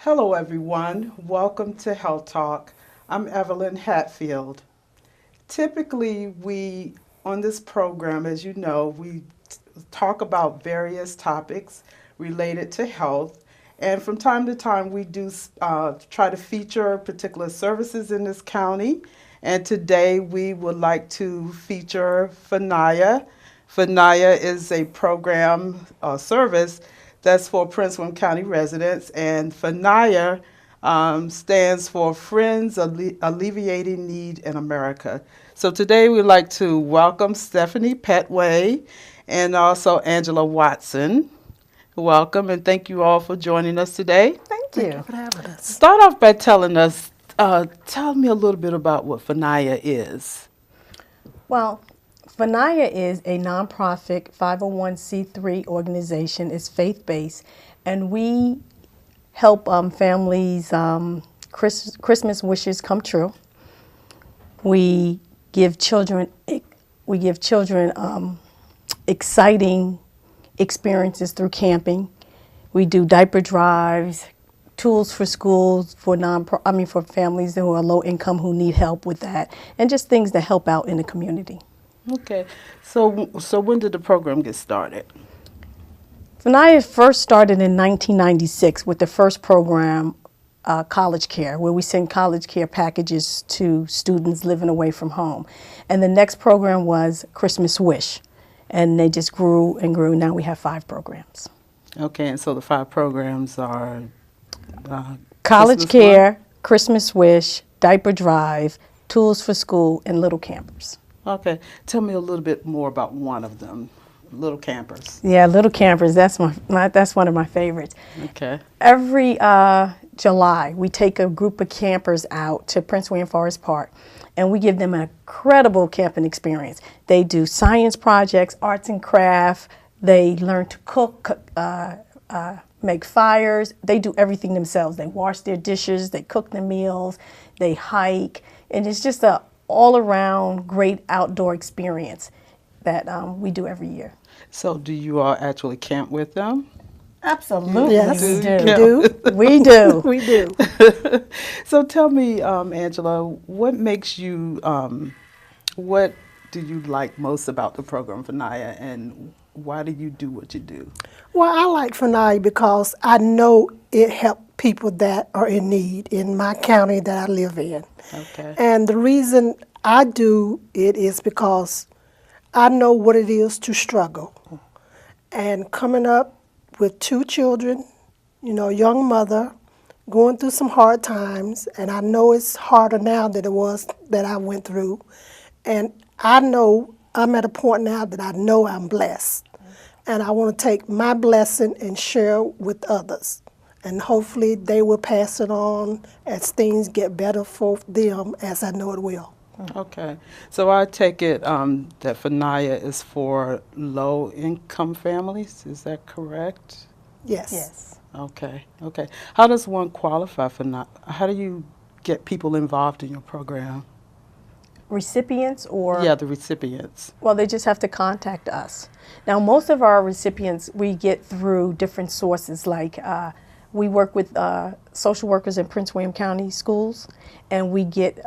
Hello, everyone. Welcome to Health Talk. I'm Evelyn Hatfield. Typically, on this program, as you know, we talk about various topics related to health. And from time to time, we do try to feature particular services in this county. And today, we would like to feature FANAYA. FANAYA is a program service that's for Prince William County residents, and FANAYA stands for Friends Alleviating Need in America. So today we'd like to welcome Stephanie Petway and also Angela Watson. Welcome, and thank you all for joining us today. Thank you for having us. Start off by tell me a little bit about what FANAYA is. Well, FANAYA is a nonprofit 501c3 organization. It's faith-based, and we help families' Christmas wishes come true. We give children exciting experiences through camping. We do diaper drives, tools for schools for for families who are low income who need help with that, and just things that help out in the community. Okay, so when did the program get started? FANAYA first started in 1996 with the first program, College Care, where we send college care packages to students living away from home. And the next program was Christmas Wish, and they just grew and grew. Now we have 5 programs. Okay, and so the 5 programs are College Christmas Care, Wish? Christmas Wish, Diaper Drive, Tools for School, and Little Campers. Okay, tell me a little bit more about one of them, Little Campers. Yeah, Little Campers, that's one of my favorites. Okay. Every July, we take a group of campers out to Prince William Forest Park, and we give them an incredible camping experience. They do science projects, arts and craft. They learn to cook, make fires. They do everything themselves. They wash their dishes, they cook the meals, they hike, and it's just a all-around great outdoor experience that we do every year. So do you all actually camp with them? Absolutely, Yes, we do. We do. We do. So tell me, Angela, what makes you, what do you like most about the program FANAYA, and why do you do what you do? Well, I like FANAYA because I know it helps people that are in need in my county that I live in. Okay. And the reason I do it is because I know what it is to struggle. And coming up with 2 children, young mother, going through some hard times, and I know it's harder now than it was that I went through. And I know I'm at a point now that I know I'm blessed. And I want to take my blessing and share with others. And hopefully they will pass it on as things get better for them, as I know it will. Okay. So I take it that FANAYA is for low-income families. Is that correct? Yes. Yes. Okay. Okay. How does one qualify for how do you get people involved in your program? Recipients or? Yeah, the recipients. Well, they just have to contact us. Now, most of our recipients we get through different sources, like we work with social workers in Prince William County schools, and we get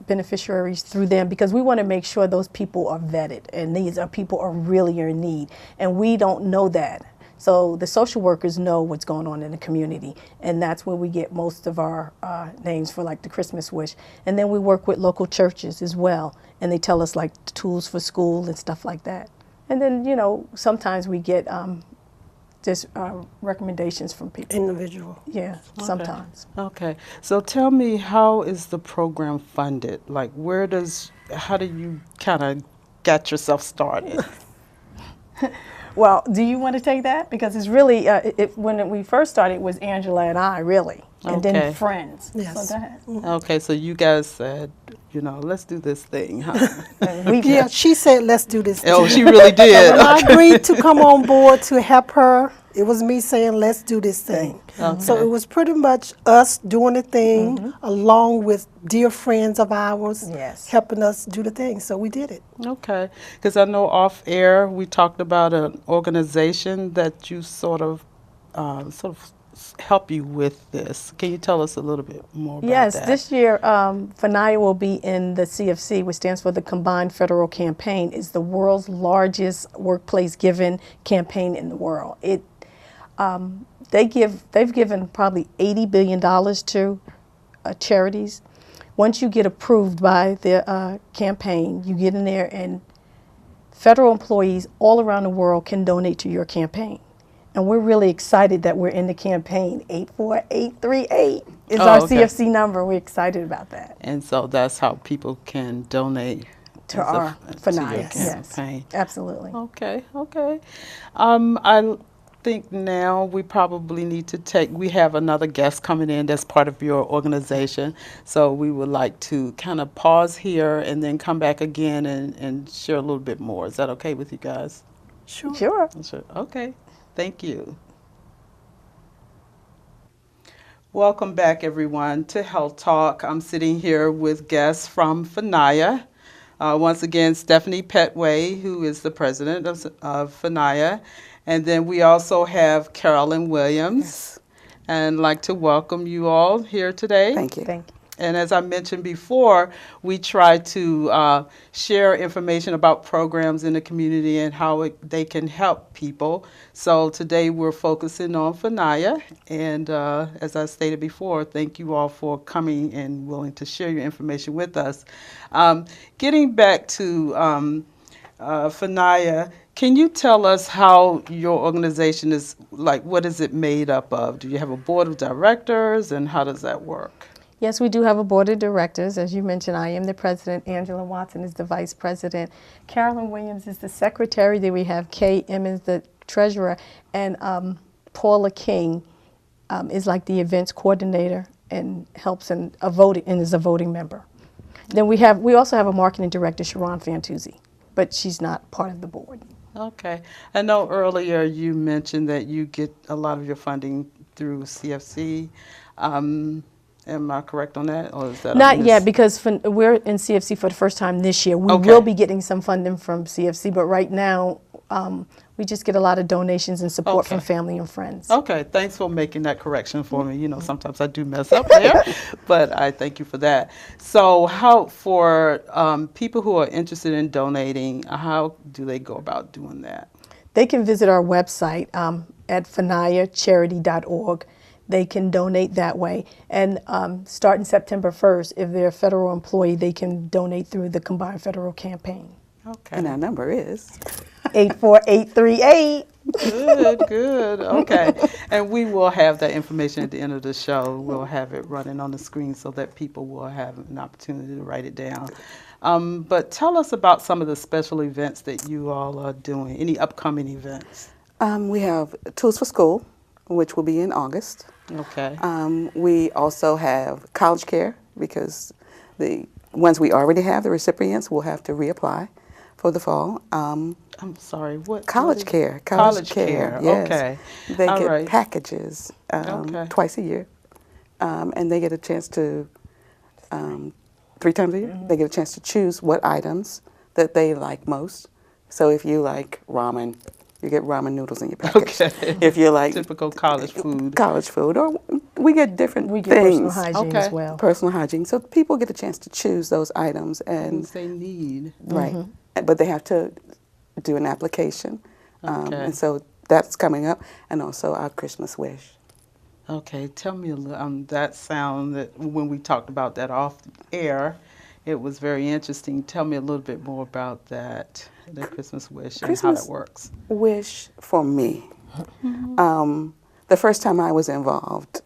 beneficiaries through them because we want to make sure those people are vetted, and these are people are really in need, and we don't know that. So the social workers know what's going on in the community, and that's where we get most of our names for like the Christmas Wish. And then we work with local churches as well, and they tell us like tools for school and stuff like that. And then, sometimes we get just recommendations from people. Individual. Yeah, sometimes. Okay. So tell me, how is the program funded? Like, how do you kind of get yourself started? Well, do you want to take that? Because it's really, when we first started, it was Angela and I, really, and Okay. then friends. Yes. So go ahead. Okay, so you guys said, let's do this thing, huh? And we Yeah, she said, let's do this. Oh, she really did. When I agreed to come on board to help her, it was me saying, let's do this thing. So Okay. it was pretty much us doing the thing along with dear friends of ours Yes. helping us do the thing. So we did it. Okay, because I know off air we talked about an organization that you sort of help you with this? Can you tell us a little bit more about Yes, that? this year, FNIA will be in the CFC, which stands for the Combined Federal Campaign. It's the world's largest workplace giving campaign in the world. They've given probably $80 billion to charities. Once you get approved by the campaign, you get in there and federal employees all around the world can donate to your campaign. And we're really excited that we're in the campaign. 84838 is our okay. CFC number. We're excited about that. And so that's how people can donate To as our to your FNIA, yes. campaign. Absolutely. Okay, okay. I think now we probably need to we have another guest coming in that's part of your organization. So we would like to kind of pause here and then come back again and share a little bit more. Is that okay with you guys? Sure. Sure. Sure. Okay, thank you. Welcome back, everyone, to Health Talk. I'm sitting here with guests from FNIA. Once again, Stephanie Petway, who is the president of FNIA. And then we also have Carolyn Williams. Yes. And I'd like to welcome you all here today. Thank you. Thank you. And as I mentioned before, we try to share information about programs in the community and how they can help people. So today we're focusing on FNIA. And as I stated before, thank you all for coming and willing to share your information with us. Getting back to FNIA, can you tell us how your organization is, like, what is it made up of? Do you have a board of directors, and how does that work? Yes, we do have a board of directors. As you mentioned, I am the president. Angela Watson is the vice president. Carolyn Williams is the secretary. Then we have Kay Emmons, the treasurer. And Paula King is like the events coordinator and helps in voting and is a voting member. Then we also have a marketing director, Sharon Fantuzzi, but she's not part of the board. Okay. I know earlier you mentioned that you get a lot of your funding through CFC. Am I correct on that, or is that Not yet, because we're in CFC for the first time this year. We Okay. will be getting some funding from CFC, but right now we just get a lot of donations and support from Okay. family and friends. Okay, thanks for making that correction for me. You know, sometimes I do mess up there, but I thank you for that. So how, for people who are interested in donating, how do they go about doing that? They can visit our website at faniacharity.org. They can donate that way. And starting September 1st, if they're a federal employee, they can donate through the Combined Federal Campaign. Okay. And our number is 84838. Good, good. Okay. And we will have that information at the end of the show. We'll have it running on the screen so that people will have an opportunity to write it down. But tell us about some of the special events that you all are doing, any upcoming events. we have Tools for School, which will be in August. Okay. We also have college care, because the ones we already have, the recipients, will have to reapply for the fall. I'm sorry, what? College what is- care. College care, yes. okay. They All get right. packages Okay. twice a year, and they get a chance to, 3 times a year, they get a chance to choose what items that they like most. So if you like ramen, you get ramen noodles in your package. Okay. If you like Typical college food. college food, or we get different We get personal things. hygiene Okay. as well. Personal hygiene. So people get a chance to choose those items, Things and they need. right, but they have to do an application, Okay. and so that's coming up, and also our Christmas wish. Okay, tell me a little, that sound that when we talked about that off air, it was very interesting. Tell me a little bit more about that, the Christmas wish, and how Christmas- that works. Wish for me. The first time I was involved,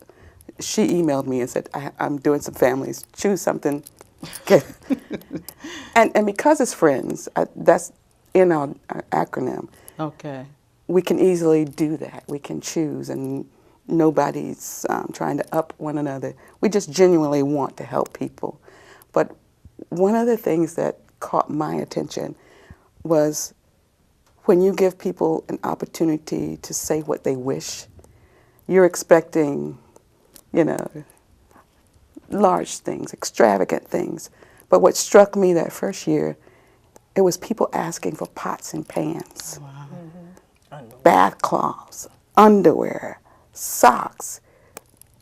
she emailed me and said, I'm doing some families, choose something. and because it's friends, that's in our acronym, Okay. we can easily do that. We can choose, and nobody's trying to up one another. We just genuinely want to help people. But one of the things that caught my attention was when you give people an opportunity to say what they wish, you're expecting, large things, extravagant things. But what struck me that first year, it was people asking for pots and pans, bath cloths, underwear, socks,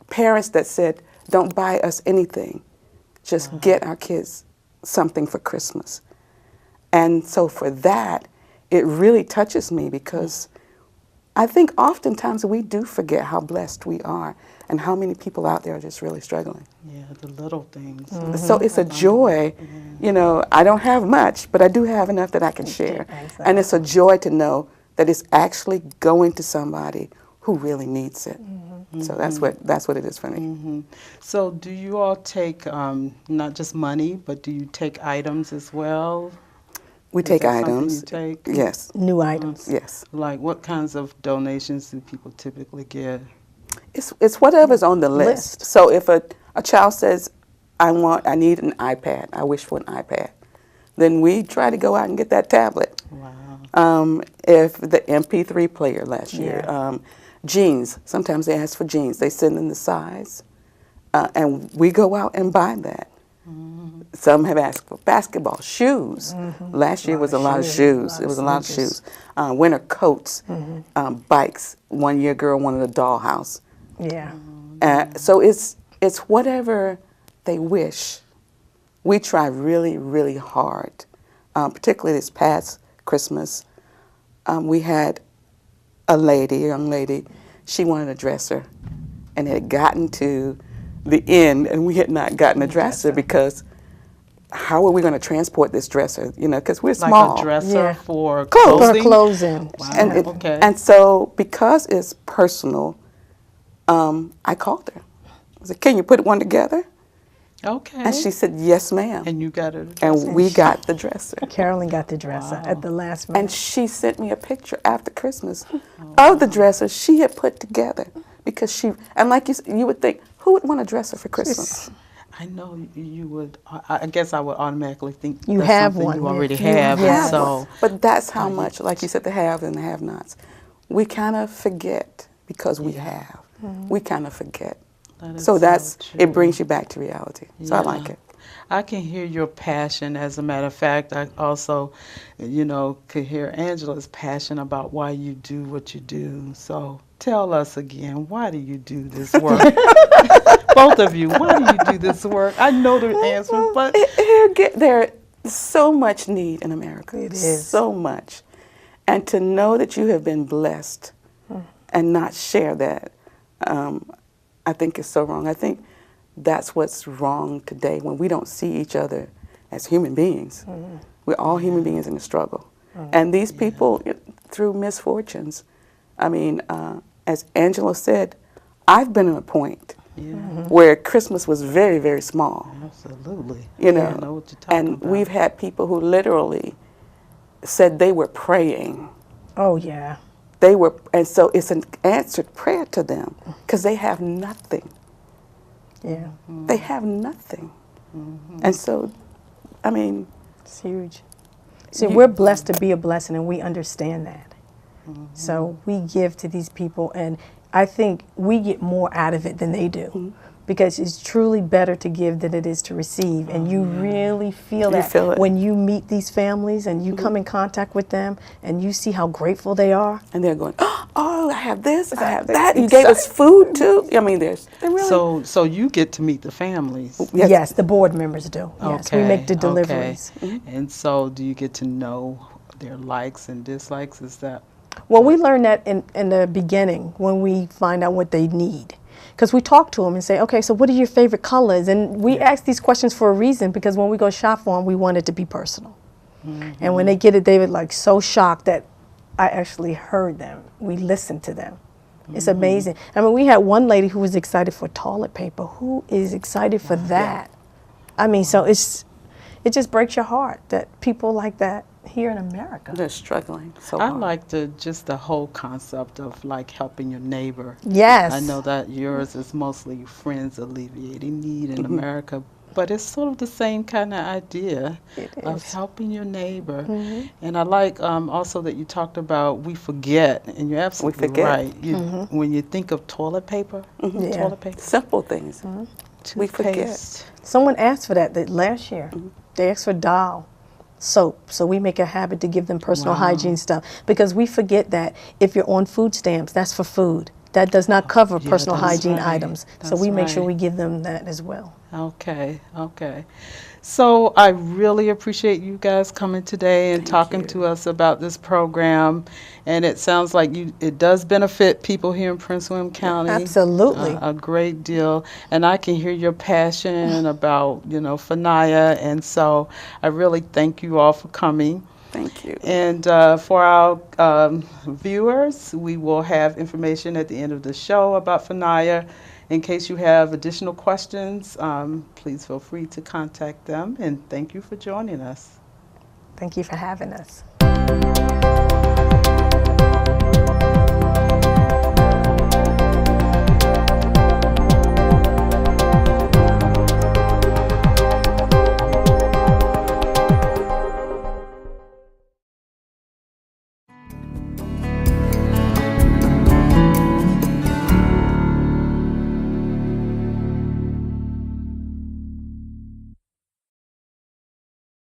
parents that said, don't buy us anything, just get our kids something for Christmas. And so for that, it really touches me because I think oftentimes we do forget how blessed we are and how many people out there are just really struggling. Yeah, the little things. So it's a joy, you know, I don't have much, but I do have enough that I can share. Exactly. And it's a joy to know that it's actually going to somebody who really needs it. So that's what it is for me. So do you all take not just money, but do you take items as well? We Is take that something items. you take? Yes, New items. yes. Like what kinds of donations do people typically get? It's whatever's on the list. List. So if a child says, I need an iPad, I wish for an iPad, then we try to go out and get that tablet. Wow. If the MP3 player last year, Yeah. jeans, sometimes they ask for jeans. They send in the size, and we go out and buy that. Some have asked for basketball, shoes. Last year was a lot of shoes. It was a lot of shoes. Winter coats, bikes. One year, girl wanted a dollhouse. Yeah. So it's whatever they wish. We try really, really hard. Particularly this past Christmas, we had a young lady. She wanted a dresser, and it had gotten to the end, and we had not gotten a dresser because how are we going to transport this dresser? You know, because we're small. Like a dresser Yeah. for Clothes. clothing? For closing. Wow. Okay. And so because it's personal, I called her. I said, "Can you put one together?" Okay. And she said, "Yes, ma'am." And you got it. And we got the dresser. Carolyn got the dresser at the last minute. And she sent me a picture after Christmas of the dresser she had put together because and like you would think, who would want a dresser for Christmas? I know you would. I guess I would automatically think You that's have something one, you yeah. already You have. have And so But that's how much, like you said, the haves and the have-nots. We kind of forget because we have. We kind of forget. that is So that's true. it brings you back to reality. So I Yeah. like it. I can hear your passion. As a matter of fact, I also, could hear Angela's passion about why you do what you do. So tell us again, why do you do this work? Both of you, why do you do this work? I know the answer, but There's so much need in America. It is. So much. And to know that you have been blessed and not share that, I think is so wrong. I think that's what's wrong today when we don't see each other as human beings. We're all human beings in a struggle. And these people, through misfortunes, I mean, as Angela said, I've been at a point where Christmas was very, very small. absolutely. You Yeah, I know, know what you're talking and about. we've had people who literally said they were praying. Oh, yeah. And so it's an answered prayer to them because they have nothing. Yeah. They have nothing. And so, I mean, It's huge. See, we're blessed to be a blessing, and we understand that. So we give to these people, and I think we get more out of it than they do. Because it's truly better to give than it is to receive. And you really feel You that feel it. when you meet these families and you come in contact with them and you see how grateful they are. and they're going, oh, I have this, I have that. You gave us food too. I mean, they're really. So you get to meet the families. Yes. Yes, the board members do. Yes, we make the Okay, deliveries. okay. And so do you get to know their likes and dislikes? Is that Well, we learn that in the beginning when we find out what they need. Because we talk to them and say, okay, so what are your favorite colors? And we ask these questions for a reason because when we go shop for them, we want it to be personal. And when they get it, they were like so shocked that I actually heard them. We listened to them. It's amazing. I mean, we had one lady who was excited for toilet paper. Who is excited for that? I mean, so it just breaks your heart that people like that here in America. They're struggling so I hard. like just the whole concept of like helping your neighbor. Yes. I know that yours is mostly friends alleviating need in America, but it's sort of the same kind of idea of is. helping your neighbor. And I like also that you talked about we forget, and you're absolutely forget. right. When you think of toilet paper, Yeah. toilet paper, Simple things. We forget. toothpaste. Someone asked for that last year. They asked for Dial soap, so we make a habit to give them personal hygiene stuff because we forget that if you're on food stamps, that's for food. that does not cover Yeah, personal that's hygiene right. items. So That's we make sure right. we give them that as well. Okay, okay. So I really appreciate you guys coming today and Thank talking you. to us about this program. And it sounds like it does benefit people here in Prince William County. Absolutely. A great deal. And I can hear your passion about, FNIA. And so I really thank you all for coming. Thank you. And for our viewers, we will have information at the end of the show about FNIA. In case you have additional questions, please feel free to contact them. And thank you for joining us. Thank you for having us.